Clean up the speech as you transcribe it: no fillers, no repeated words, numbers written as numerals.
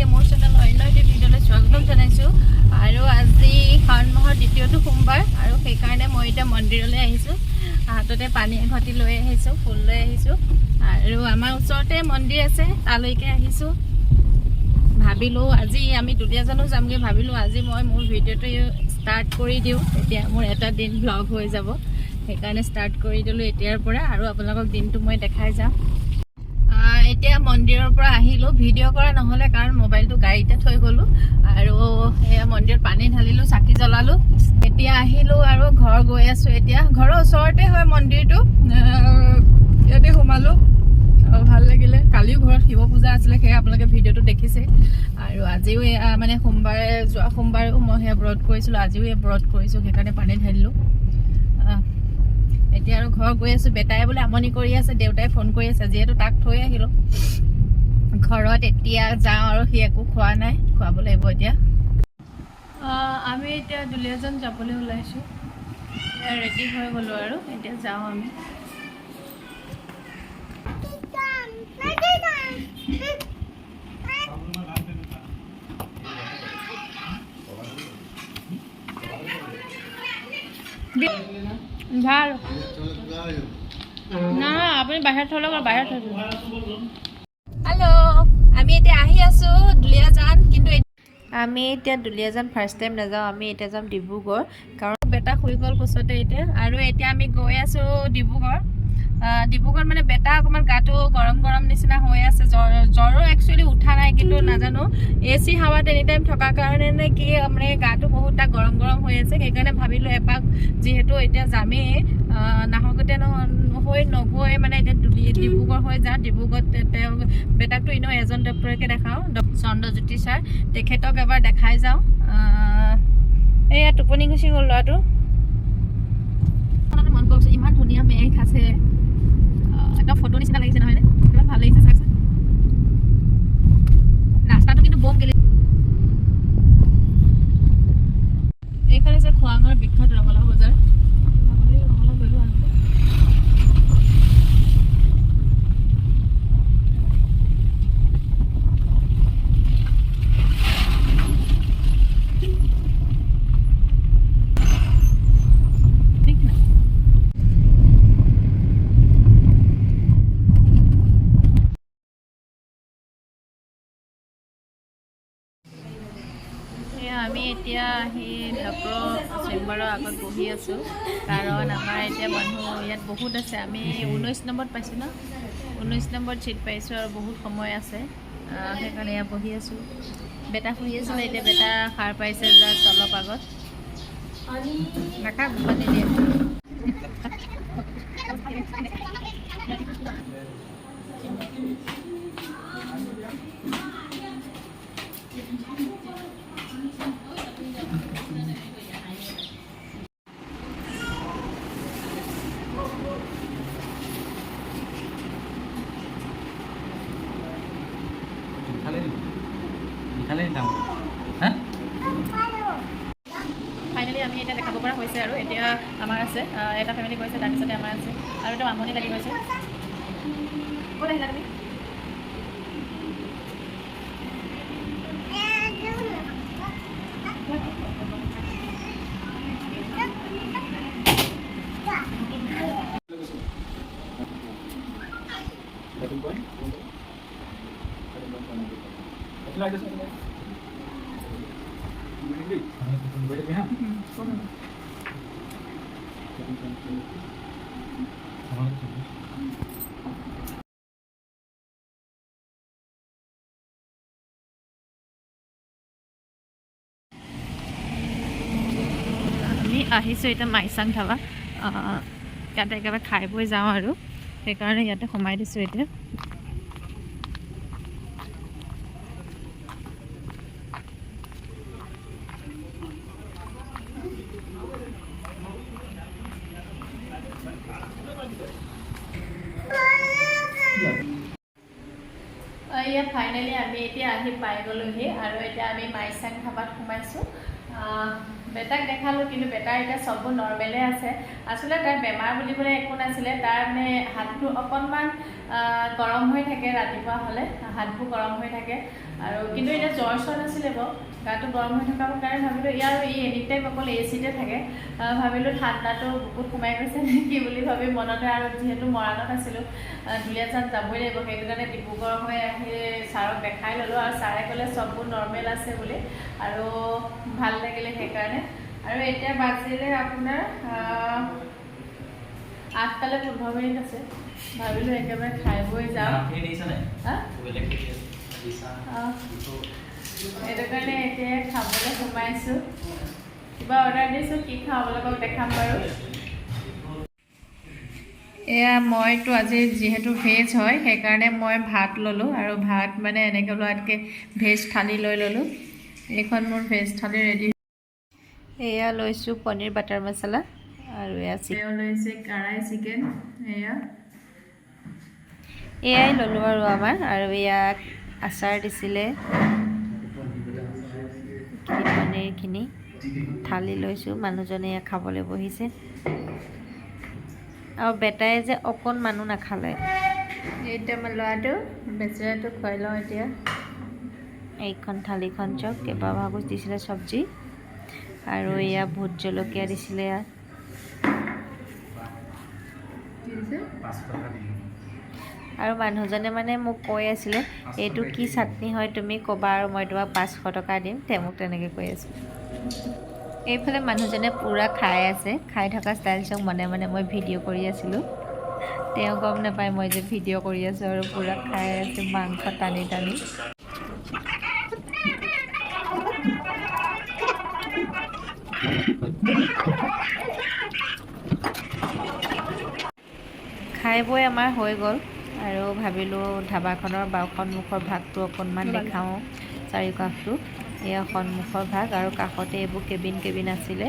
সকলোকে মোৰ চেনেল অন্য এটি ভিডিঅ'লৈ স্বাগতম জনাইছোঁ। আৰু আজি শাওণ মাহৰ দ্বিতীয়টো সোমবাৰ আৰু সেইকাৰণে মই এতিয়া মন্দিৰলৈ আহিছোঁ। হাততে পানী এঘটি লৈ আহিছোঁ, ফুল লৈ আহিছোঁ আৰু আমাৰ ওচৰতে মন্দিৰ আছে, তালৈকে আহিছোঁ। ভাবিলোঁ আজি আমি দুলীয়াজানো যামগৈ, ভাবিলোঁ আজি মই মোৰ ভিডিঅ'টো ষ্টাৰ্ট কৰি দিওঁ, তেতিয়া মোৰ এটা দিন ব্লগ হৈ যাব। সেইকাৰণে ষ্টাৰ্ট কৰি দিলোঁ এতিয়াৰ পৰা আৰু আপোনালোকক দিনটো মই দেখাই যাম। এতিয়া মন্দিৰৰ পৰা আহিলোঁ, ভিডিঅ' কৰা নহ'লে কাৰণ মোবাইলটো গাড়ীতে থৈ গ'লোঁ আৰু সেয়া মন্দিৰত পানী ঢালিলোঁ, চাকি জ্বলালোঁ। এতিয়া আহিলোঁ আৰু ঘৰ গৈ আছোঁ। এতিয়া ঘৰৰ ওচৰতে হয় মন্দিৰটো, ইয়াতে সোমালোঁ আৰু ভাল লাগিলে। কালিও ঘৰত শিৱ পূজা আছিলে, সেয়া আপোনালোকে ভিডিঅ'টো দেখিছে। আৰু আজিও মানে সোমবাৰে, যোৱা সোমবাৰেও মই সেয়া ব্ৰত কৰিছিলোঁ, আজিও এই ব্ৰত কৰিছোঁ, সেইকাৰণে পানী ঢালিলোঁ। এতিয়া আৰু ঘৰ গৈ আছোঁ। বেটাই বোলে আমনি কৰি আছে, দেউতাই ফোন কৰি আছে, যিহেতু তাক থৈ আহিলোঁ ঘৰত। এতিয়া যাওঁ আৰু সি একো খোৱা নাই, খুৱাব লাগিব এতিয়া। আমি এতিয়া দুলীয়াজান যাবলৈ ওলাইছোঁ, ৰেডি হৈ গ'লোঁ আৰু এতিয়া যাওঁ আমি। ভাল না আপুনি বাহিৰত থ'লে বাহিৰত থৈছোঁ। হেল্ল', আমি এতিয়া আহি আছোঁ দুলীয়াজান, কিন্তু আমি এতিয়া দুলীয়াজান ফাৰ্ষ্ট টাইম নাযাওঁ, আমি এতিয়া যাম ডিব্ৰুগড়, কাৰণ বেটা শুই গ'ল কোচতে এতিয়া। আৰু এতিয়া আমি গৈ আছোঁ ডিব্ৰুগড়। ডিব্ৰুগড় মানে বেটা অকণমান গাটো গৰম গৰম নিচিনা হৈ আছে, জ্বৰো একচুৱেলি উঠা নাই, কিন্তু নাজানো AC হাৱাত এনি টাইম থকাৰ কাৰণে নে কি, মানে গাটো বহুত এটা গৰম গৰম হৈ আছে। সেইকাৰণে ভাবিলোঁ এপাক যিহেতু এতিয়া যামেই, নাহকতে হৈ নগৈ মানে এতিয়া ডিব্ৰুগড় হৈ যাওঁ। ডিব্ৰুগড়ত তেওঁ বেটাকটো এনেও এজন ডক্টৰকে দেখাওঁ, চন্দ্ৰজ্যোতি ছাৰ, তেখেতক এবাৰ দেখাই যাওঁ। এয়া টোপনি গুচি গ'ল ল'ৰাটো। মন কৰিছোঁ ইমান ধুনীয়া মেঘ আছে, একদম ফটো নিচিনা লাগিছে নহয়নে? ইমান ভাল লাগিছে চাওকচোন। ৰাস্তাটো কিন্তু বম গেলি। এইখন হৈছে খোৱাঙৰ বিখ্যাত ৰঙালাও বজাৰ। আমি এতিয়া আহি ডক্টৰৰ চেম্বাৰৰ আগত বহি আছোঁ, কাৰণ আমাৰ এতিয়া মানুহ ইয়াত বহুত আছে। আমি 19 নম্বৰত পাইছোঁ ন, 19 নম্বৰত ছিট পাইছোঁ আৰু বহুত সময় আছে, সেইকাৰণে ইয়াত বহি আছোঁ। বেটা শুই আছিলে, এতিয়া বেটা সাৰ পাইছে জাষ্ট অলপ আগত। নাখাব পানী দিয়ে। ফাইনেলি আমি এতিয়া দেখাব পৰা হৈছে আৰু এতিয়া আমাৰ আছে এটা ফেমিলি গৈছে, তাৰপিছতে আমাৰ আছে আৰু এটা আমনি লাগি গৈছে। ক'ত আহিলা তুমি? আমি আহিছোঁ এতিয়া মাইচাং ধাবা, ইয়াতে একেবাৰে খাই বৈ যাওঁ আৰু সেইকাৰণে ইয়াতে সোমাই দিছোঁ এতিয়া। এয়া ফাইনেলি আমি এতিয়া আহি পাই গ'লোহি আৰু এতিয়া আমি মাইচাং ধাবাত সোমাইছোঁ। বেটাক দেখালোঁ, কিন্তু বেটাৰ এতিয়া চববোৰ নৰ্মেলে আছে। আচলতে তাৰ বেমাৰ বুলিবলৈ একো নাছিলে, তাৰ মানে হাতটো অকণমান গৰম হৈ থাকে, ৰাতিপুৱা হ'লে হাতবোৰ গৰম হৈ থাকে আৰু কিন্তু এতিয়া জ্বৰ চৰ নাছিলে বাৰু, গাটো গৰম হৈ থকাৰ কাৰণে ভাবিলোঁ ইয়াৰ এনি টাইম অকল এচিতে থাকে, ভাবিলোঁ ঠাণ্ডাটো বুকুত সোমাই গৈছে নেকি বুলি ভাবি মনতে, আৰু যিহেতু মৰাণত আছিলোঁ, দুলীয়াজান যাবই লাগিব, সেইটো কাৰণে ডিব্ৰুগড় হৈ আহি ছাৰক দেখাই ল'লোঁ আৰু ছাৰে ক'লে চববোৰ নৰ্মেল আছে বুলি, আৰু ভাল লাগিলে সেইকাৰণে। আৰু এতিয়া বাজিলে আপোনাৰ 8:15 আছে, ভাবিলোঁ একেবাৰে খাই বৈ যাওঁ। সেইটো কাৰণে এতিয়া খাবলৈ সোমাইছোঁ, কিবা অৰ্ডাৰ দিছোঁ, কি খাওঁ আপোনালোকক দেখাম বাৰু। এয়া মইতো আজি যিহেতু ভেজ হয় সেইকাৰণে মই ভাত ল'লোঁ, আৰু ভাত মানে এনেকৈ লোৱাতকৈ ভেজ থালি লৈ ল'লোঁ। এইখন মোৰ ভেজ থালি ৰেডি। এয়া লৈছোঁ পনীৰ বাটাৰ মছলা, আৰু এয়া লৈছে কাৰাই চিকেন, এয়াই ল'লোঁ আৰু আমাৰ। আৰু ইয়াক আচাৰ দিছিলে, পনীৰখিনি থালি লৈছোঁ, মানুহজনে এয়া খাবলৈ বহিছে। আৰু বেটাই যে অকণ মানুহ নাখালে, এতিয়া মই ল'ৰাটো বেচেৰাটো খুৱাই লওঁ এতিয়া। এইখন থালিখন চাওক, কেইবাভাগো দিছিলে চব্জি, আৰু এয়া ভোট জলকীয়া দিছিলে ইয়াত। আৰু মানুহজনে মানে মোক কৈ আছিলে এইটো কি চাটনি হয় তুমি ক'বা আৰু মই তোমাক 500 টকা দিম, মোক তেনেকৈ কৈ আছোঁ। এইফালে মানুহজনে পূৰা খাই আছে, খাই থকা ষ্টাইল চাওক, মনে মনে মই ভিডিঅ' কৰি আছিলোঁ, তেওঁ গম নাপায় মই যে ভিডিঅ' কৰি আছোঁ, আৰু পূৰা খাই আছে মাংস টানি টানি। খাই বৈ আমাৰ হৈ গ'ল, আৰু ভাবিলোঁ ধাবাখনৰ সন্মুখৰ ভাগটো অকণমান দেখাওঁ, চাৰিওকাষটো। এয়া সন্মুখৰ ভাগ, আৰু কাষতে এইবোৰ কেবিন আছিলে,